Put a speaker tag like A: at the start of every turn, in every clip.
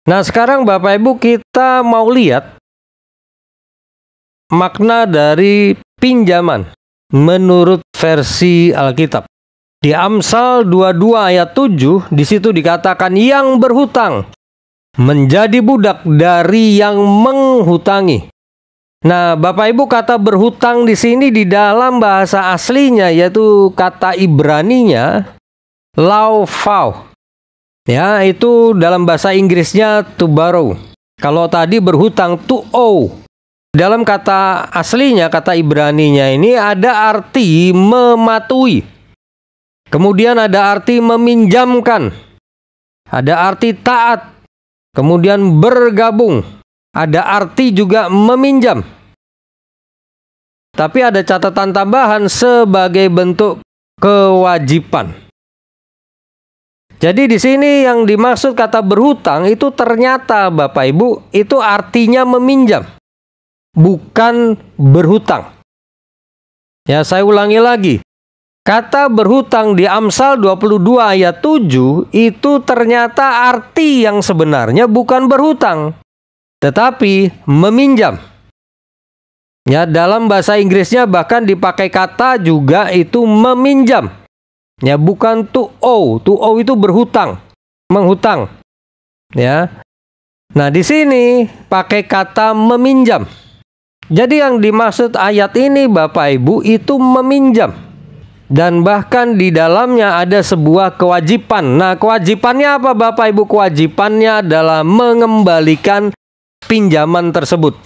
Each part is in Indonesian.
A: Nah, sekarang Bapak Ibu kita mau lihat makna dari pinjaman menurut versi Alkitab. Di Amsal 22 ayat 7 di situ dikatakan yang berhutang menjadi budak dari yang menghutangi. Nah, Bapak Ibu, kata berhutang di sini di dalam bahasa aslinya yaitu kata Ibraninya laufau. Ya, itu dalam bahasa Inggrisnya to borrow. Kalau tadi berhutang to owe. Dalam kata aslinya, kata Ibraninya ini ada arti mematuhi. Kemudian ada arti meminjamkan. Ada arti taat. Kemudian bergabung. Ada arti juga meminjam. Tapi ada catatan tambahan sebagai bentuk kewajiban. Jadi di sini yang dimaksud kata berhutang itu ternyata Bapak Ibu itu artinya meminjam, bukan berhutang. Ya, saya ulangi lagi. Kata berhutang di Amsal 22 ayat 7 itu ternyata arti yang sebenarnya bukan berhutang, tetapi meminjam. Ya, dalam bahasa Inggrisnya bahkan dipakai kata juga itu meminjam. Ya, bukan to owe. To owe itu berhutang, menghutang. Ya. Nah, di sini pakai kata meminjam. Jadi yang dimaksud ayat ini Bapak Ibu itu meminjam. Dan bahkan di dalamnya ada sebuah kewajiban. Nah, kewajibannya apa Bapak Ibu? Kewajibannya adalah mengembalikan pinjaman tersebut.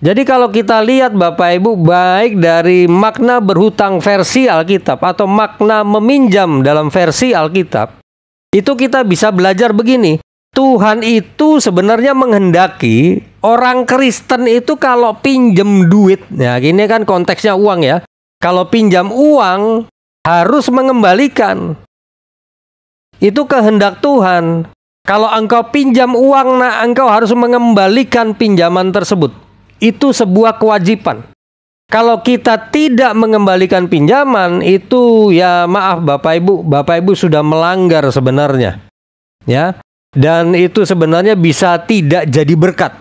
A: Jadi kalau kita lihat Bapak Ibu, baik dari makna berhutang versi Alkitab atau makna meminjam dalam versi Alkitab, itu kita bisa belajar begini. Tuhan itu sebenarnya menghendaki orang Kristen itu kalau pinjam duit, ya gini kan konteksnya uang ya. Kalau pinjam uang harus mengembalikan. Itu kehendak Tuhan. Kalau engkau pinjam uang, nah engkau harus mengembalikan pinjaman tersebut. Itu sebuah kewajiban. Kalau kita tidak mengembalikan pinjaman, itu ya maaf Bapak Ibu sudah melanggar sebenarnya. Ya. Dan itu sebenarnya bisa tidak jadi berkat.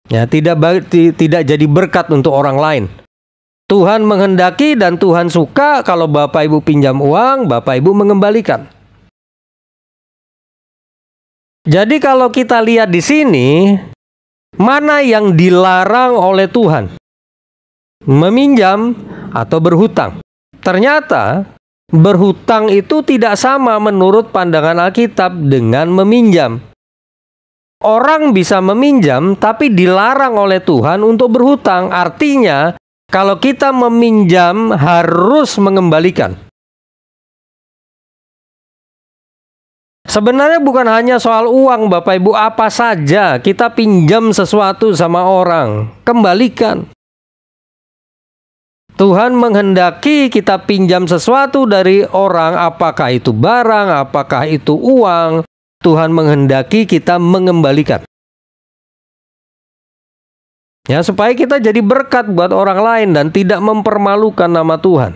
A: Ya, tidak jadi berkat untuk orang lain. Tuhan menghendaki dan Tuhan suka kalau Bapak Ibu pinjam uang, Bapak Ibu mengembalikan. Jadi kalau kita lihat di sini, mana yang dilarang oleh Tuhan? Meminjam atau berhutang? Ternyata berhutang itu tidak sama menurut pandangan Alkitab dengan meminjam. Orang bisa meminjam tapi dilarang oleh Tuhan untuk berhutang. Artinya kalau kita meminjam harus mengembalikan. Sebenarnya bukan hanya soal uang Bapak Ibu, apa saja kita pinjam sesuatu sama orang, kembalikan. Tuhan menghendaki kita pinjam sesuatu dari orang, apakah itu barang, apakah itu uang, Tuhan menghendaki kita mengembalikan. Ya, supaya kita jadi berkat buat orang lain dan tidak mempermalukan nama Tuhan.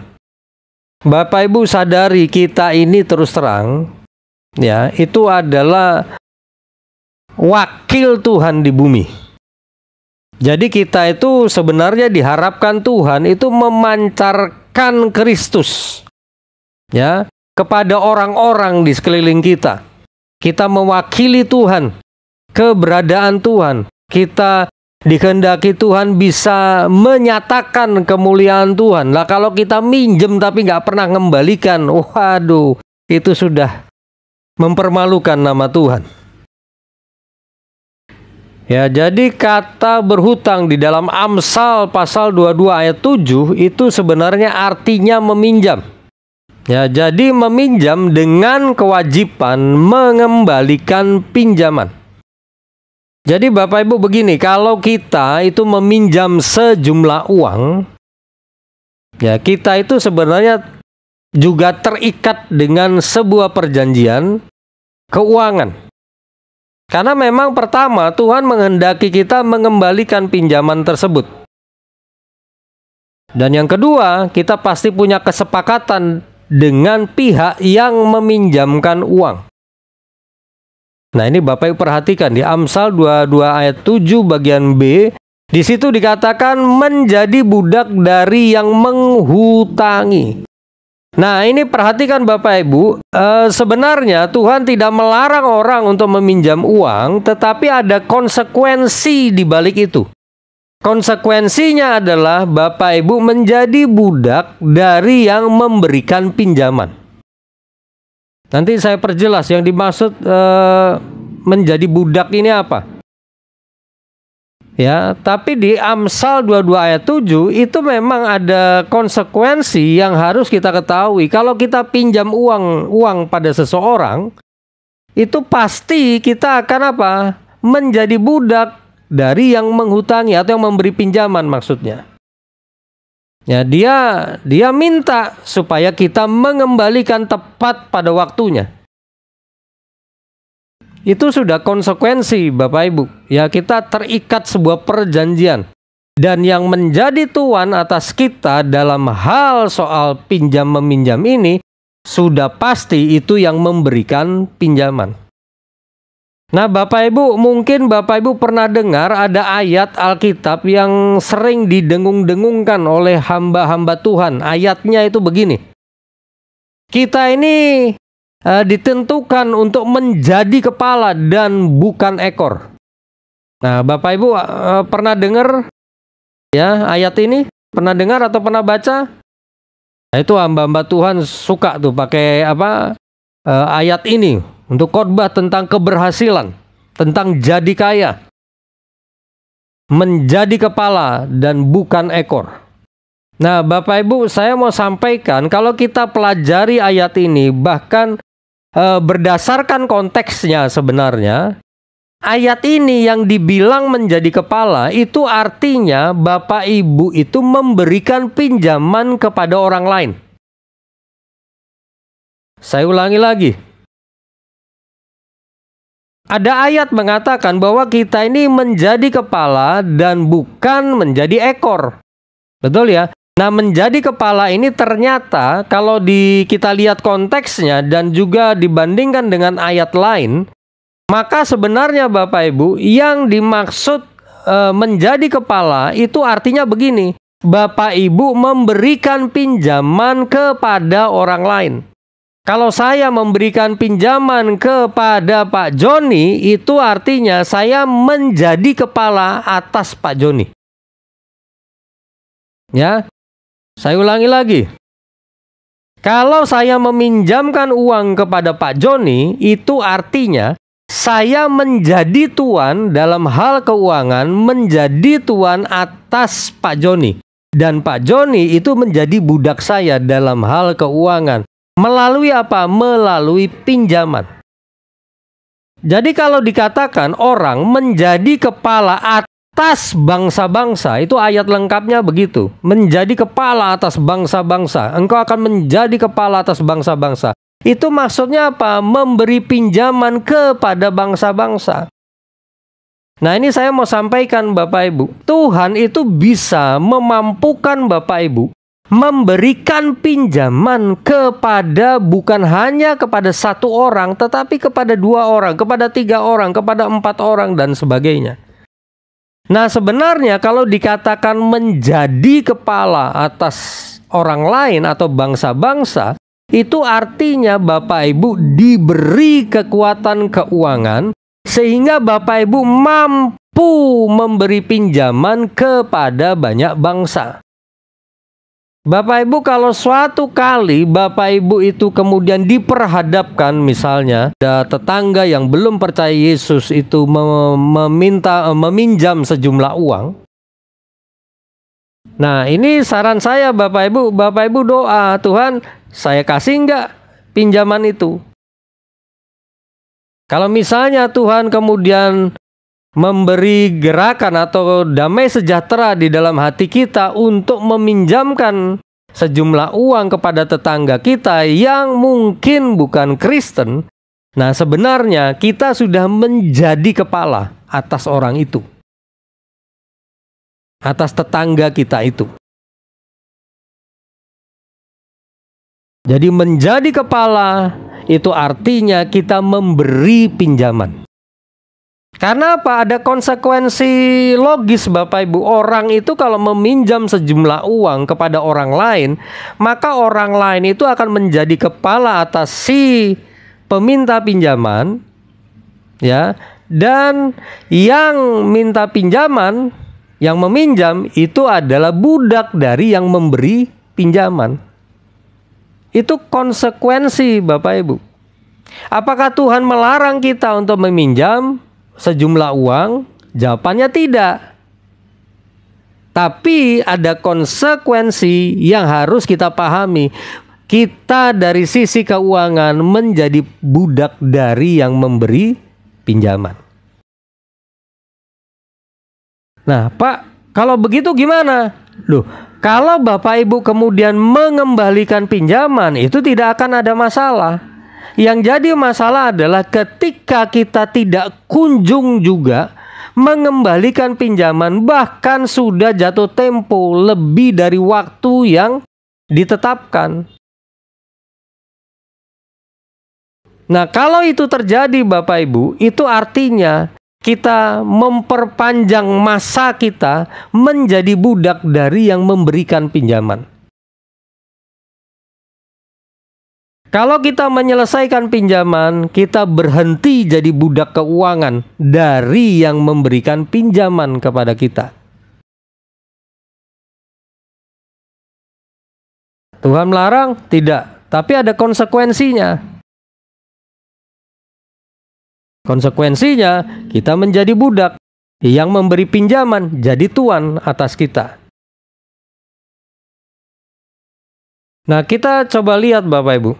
A: Bapak Ibu sadari kita ini terus terang, ya, itu adalah wakil Tuhan di bumi. Jadi kita itu sebenarnya diharapkan Tuhan itu memancarkan Kristus, ya, kepada orang-orang di sekeliling kita. Kita mewakili Tuhan, keberadaan Tuhan. Kita dikehendaki Tuhan bisa menyatakan kemuliaan Tuhan. Lah kalau kita minjem tapi nggak pernah ngembalikan, waduh, itu sudah mempermalukan nama Tuhan. Ya, jadi kata berhutang di dalam Amsal pasal 22 ayat 7 itu sebenarnya artinya meminjam. Ya, jadi meminjam dengan kewajiban mengembalikan pinjaman. Jadi Bapak Ibu begini, kalau kita itu meminjam sejumlah uang, ya kita itu sebenarnya juga terikat dengan sebuah perjanjian keuangan. Karena memang pertama Tuhan menghendaki kita mengembalikan pinjaman tersebut. Dan yang kedua, kita pasti punya kesepakatan dengan pihak yang meminjamkan uang. Nah, ini Bapak Ibu perhatikan di Amsal 22 ayat 7 bagian B, di situ dikatakan menjadi budak dari yang menghutangi. Nah, ini perhatikan Bapak Ibu, sebenarnya Tuhan tidak melarang orang untuk meminjam uang, tetapi ada konsekuensi di balik itu. Konsekuensinya adalah Bapak Ibu menjadi budak dari yang memberikan pinjaman. Nanti saya perjelas yang dimaksud menjadi budak ini apa. Ya, tapi di Amsal 22 ayat 7 itu memang ada konsekuensi yang harus kita ketahui. Kalau kita pinjam uang pada seseorang, itu pasti kita akan apa? Menjadi budak dari yang menghutangi atau yang memberi pinjaman maksudnya. Ya, dia minta supaya kita mengembalikan tepat pada waktunya. Itu sudah konsekuensi Bapak Ibu. Ya, kita terikat sebuah perjanjian. Dan yang menjadi tuan atas kita dalam hal soal pinjam-meminjam ini, sudah pasti itu yang memberikan pinjaman. Nah, Bapak Ibu, mungkin Bapak Ibu pernah dengar ada ayat Alkitab yang sering didengung-dengungkan oleh hamba-hamba Tuhan. Ayatnya itu begini. Kita ini ditentukan untuk menjadi kepala dan bukan ekor. Nah, Bapak Ibu pernah dengar ya ayat ini? Pernah dengar atau pernah baca? Nah, itu hamba-hamba Tuhan suka tuh pakai ayat ini untuk khotbah tentang keberhasilan, tentang jadi kaya, menjadi kepala dan bukan ekor. Nah, Bapak Ibu, saya mau sampaikan kalau kita pelajari ayat ini, bahkan berdasarkan konteksnya sebenarnya, ayat ini yang dibilang menjadi kepala itu artinya Bapak Ibu itu memberikan pinjaman kepada orang lain. Saya ulangi lagi. Ada ayat mengatakan bahwa kita ini menjadi kepala dan bukan menjadi ekor. Betul ya? Nah, menjadi kepala ini ternyata kalau kita lihat konteksnya dan juga dibandingkan dengan ayat lain, maka sebenarnya Bapak Ibu yang dimaksud menjadi kepala itu artinya begini. Bapak Ibu memberikan pinjaman kepada orang lain. Kalau saya memberikan pinjaman kepada Pak Joni, itu artinya saya menjadi kepala atas Pak Joni. Ya. Saya ulangi lagi. Kalau saya meminjamkan uang kepada Pak Joni, itu artinya saya menjadi tuan dalam hal keuangan, menjadi tuan atas Pak Joni. Dan Pak Joni itu menjadi budak saya dalam hal keuangan. Melalui apa? Melalui pinjaman. Jadi kalau dikatakan orang menjadi kepala atas bangsa-bangsa, itu ayat lengkapnya begitu. Menjadi kepala atas bangsa-bangsa. Engkau akan menjadi kepala atas bangsa-bangsa. Itu maksudnya apa? Memberi pinjaman kepada bangsa-bangsa. Nah, ini saya mau sampaikan Bapak Ibu. Tuhan itu bisa memampukan Bapak Ibu memberikan pinjaman kepada bukan hanya kepada satu orang, tetapi kepada 2 orang, kepada 3 orang, kepada 4 orang dan sebagainya. Nah, sebenarnya kalau dikatakan menjadi kepala atas orang lain atau bangsa-bangsa, itu artinya Bapak Ibu diberi kekuatan keuangan sehingga Bapak Ibu mampu memberi pinjaman kepada banyak bangsa. Bapak Ibu, kalau suatu kali Bapak Ibu itu kemudian diperhadapkan, misalnya ada tetangga yang belum percaya Yesus itu meminjam sejumlah uang. Nah, ini saran saya Bapak Ibu doa, Tuhan, saya kasih enggak pinjaman itu? Kalau misalnya Tuhan kemudian memberi gerakan atau damai sejahtera di dalam hati kita untuk meminjamkan sejumlah uang kepada tetangga kita yang mungkin bukan Kristen, nah sebenarnya kita sudah menjadi kepala atas orang itu, atas tetangga kita itu. Jadi menjadi kepala itu artinya kita memberi pinjaman. Karena apa? Ada konsekuensi logis Bapak Ibu. Orang itu kalau meminjam sejumlah uang kepada orang lain, maka orang lain itu akan menjadi kepala atas si peminta pinjaman, ya. Dan yang minta pinjaman, yang meminjam itu adalah budak dari yang memberi pinjaman. Itu konsekuensi Bapak Ibu. Apakah Tuhan melarang kita untuk meminjam sejumlah uang? Jawabannya tidak. Tapi ada konsekuensi yang harus kita pahami. Kita dari sisi keuangan menjadi budak dari yang memberi pinjaman. Nah, Pak, kalau begitu gimana? Loh, kalau Bapak Ibu kemudian mengembalikan pinjaman, itu tidak akan ada masalah. Yang jadi masalah adalah ketika kita tidak kunjung juga mengembalikan pinjaman, bahkan sudah jatuh tempo lebih dari waktu yang ditetapkan. Nah, kalau itu terjadi Bapak Ibu, itu artinya kita memperpanjang masa kita menjadi budak dari yang memberikan pinjaman. Kalau kita menyelesaikan pinjaman, kita berhenti jadi budak keuangan dari yang memberikan pinjaman kepada kita. Tuhan melarang? Tidak, tapi ada konsekuensinya. Konsekuensinya kita menjadi budak, yang memberi pinjaman jadi tuan atas kita. Nah, kita coba lihat Bapak Ibu.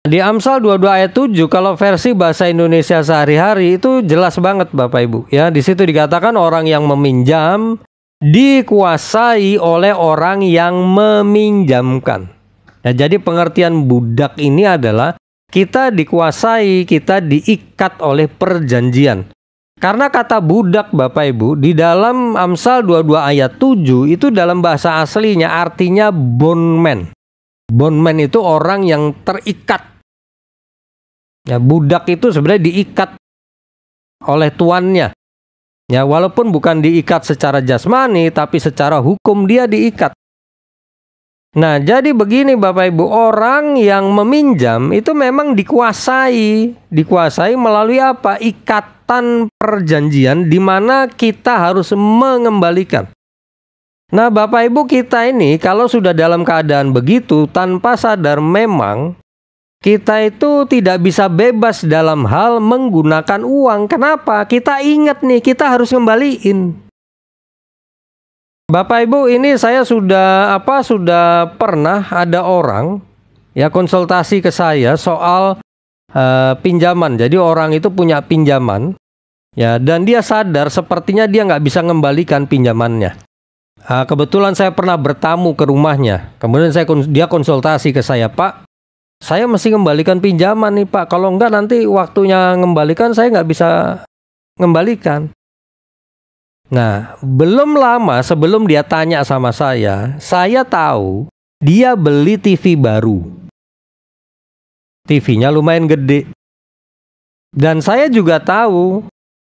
A: Di Amsal 22 ayat 7, kalau versi bahasa Indonesia sehari-hari itu jelas banget Bapak Ibu. Ya, di situ dikatakan orang yang meminjam dikuasai oleh orang yang meminjamkan. Nah, jadi pengertian budak ini adalah kita dikuasai, kita diikat oleh perjanjian. Karena kata budak Bapak Ibu di dalam Amsal 22 ayat 7 itu dalam bahasa aslinya artinya bondman. Bondman itu orang yang terikat. Ya, budak itu sebenarnya diikat oleh tuannya. Ya, walaupun bukan diikat secara jasmani, tapi secara hukum dia diikat. Nah, jadi begini Bapak Ibu, orang yang meminjam itu memang dikuasai. Dikuasai melalui apa? Ikatan perjanjian di mana kita harus mengembalikan. Nah, Bapak Ibu, kita ini kalau sudah dalam keadaan begitu, tanpa sadar memang kita itu tidak bisa bebas dalam hal menggunakan uang. Kenapa? Kita ingat nih, kita harus ngembaliin. Bapak Ibu, ini saya sudah pernah ada orang ya konsultasi ke saya soal pinjaman. Jadi orang itu punya pinjaman ya, dan dia sadar sepertinya dia nggak bisa mengembalikan pinjamannya. Kebetulan saya pernah bertamu ke rumahnya. Kemudian dia konsultasi ke saya, Pak, saya mesti mengembalikan pinjaman nih Pak. Kalau enggak nanti waktunya mengembalikan saya nggak bisa mengembalikan. Nah, belum lama sebelum dia tanya sama saya tahu dia beli TV baru. TV-nya lumayan gede. Dan saya juga tahu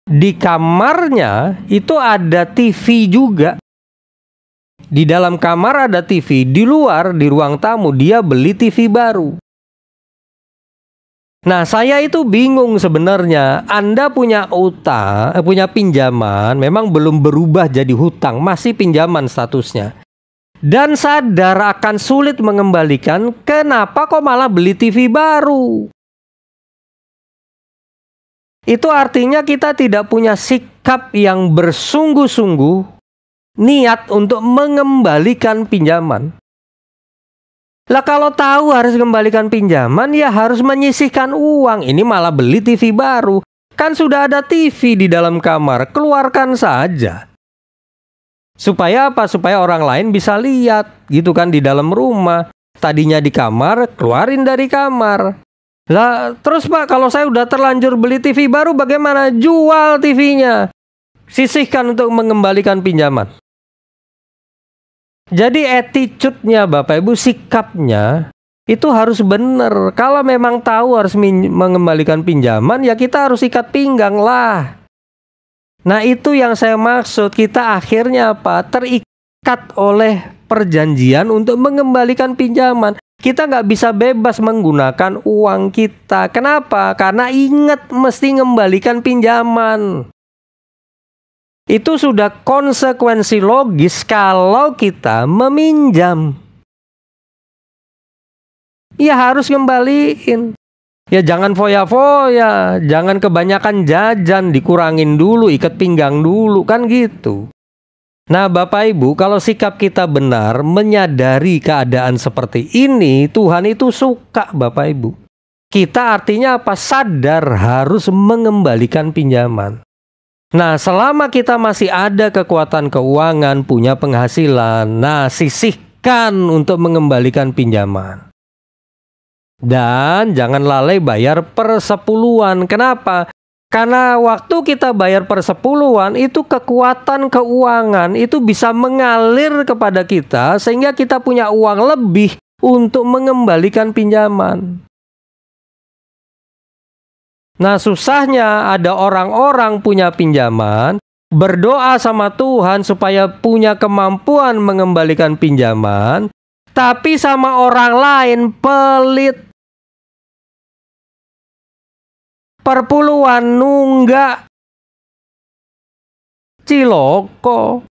A: di kamarnya itu ada TV juga. Di dalam kamar ada TV, di luar di ruang tamu dia beli TV baru. Nah, saya itu bingung sebenarnya. Anda punya utang, punya pinjaman, memang belum berubah jadi hutang, masih pinjaman statusnya. Dan sadar akan sulit mengembalikan, kenapa kok malah beli TV baru? Itu artinya kita tidak punya sikap yang bersungguh-sungguh, niat untuk mengembalikan pinjaman. Lah kalau tahu harus kembalikan pinjaman, ya harus menyisihkan uang. Ini malah beli TV baru. Kan sudah ada TV di dalam kamar, keluarkan saja. Supaya apa? Supaya orang lain bisa lihat, gitu kan, di dalam rumah. Tadinya di kamar, keluarin dari kamar. Lah terus Pak, kalau saya udah terlanjur beli TV baru, bagaimana? Jual TV-nya. Sisihkan untuk mengembalikan pinjaman. Jadi attitude-nya Bapak Ibu, sikapnya Itu harus benar. Kalau memang tahu harus mengembalikan pinjaman, ya kita harus ikat pinggang lah. Nah, itu yang saya maksud. Kita akhirnya apa? Terikat oleh perjanjian untuk mengembalikan pinjaman. Kita nggak bisa bebas menggunakan uang kita. Kenapa? Karena ingat mesti mengembalikan pinjaman. Itu sudah konsekuensi logis kalau kita meminjam. Ya harus kembaliin. Ya jangan foya-foya, jangan kebanyakan jajan, dikurangin dulu, ikat pinggang dulu, kan gitu. Nah Bapak Ibu, kalau sikap kita benar, menyadari keadaan seperti ini, Tuhan itu suka Bapak Ibu. Kita artinya apa? Sadar harus mengembalikan pinjaman. Nah selama kita masih ada kekuatan keuangan, punya penghasilan, nah sisihkan untuk mengembalikan pinjaman. Dan jangan lalai bayar persepuluhan. Kenapa? Karena waktu kita bayar persepuluhan itu kekuatan keuangan itu bisa mengalir kepada kita sehingga kita punya uang lebih untuk mengembalikan pinjaman. Nah susahnya ada orang-orang punya pinjaman, berdoa sama Tuhan supaya punya kemampuan mengembalikan pinjaman, tapi sama orang lain pelit. Perpuluhan nunggak, ciloko.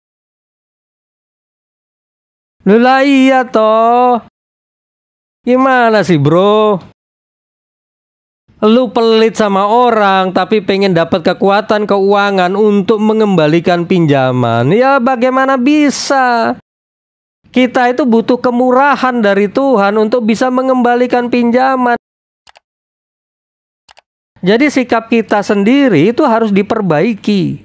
A: Lah iya toh. Gimana sih bro? Lu pelit sama orang tapi pengen dapat kekuatan keuangan untuk mengembalikan pinjaman. Ya bagaimana bisa? Kita itu butuh kemurahan dari Tuhan untuk bisa mengembalikan pinjaman. Jadi sikap kita sendiri itu harus diperbaiki.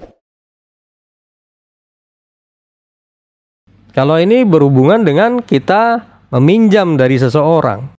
A: Kalau ini berhubungan dengan kita meminjam dari seseorang.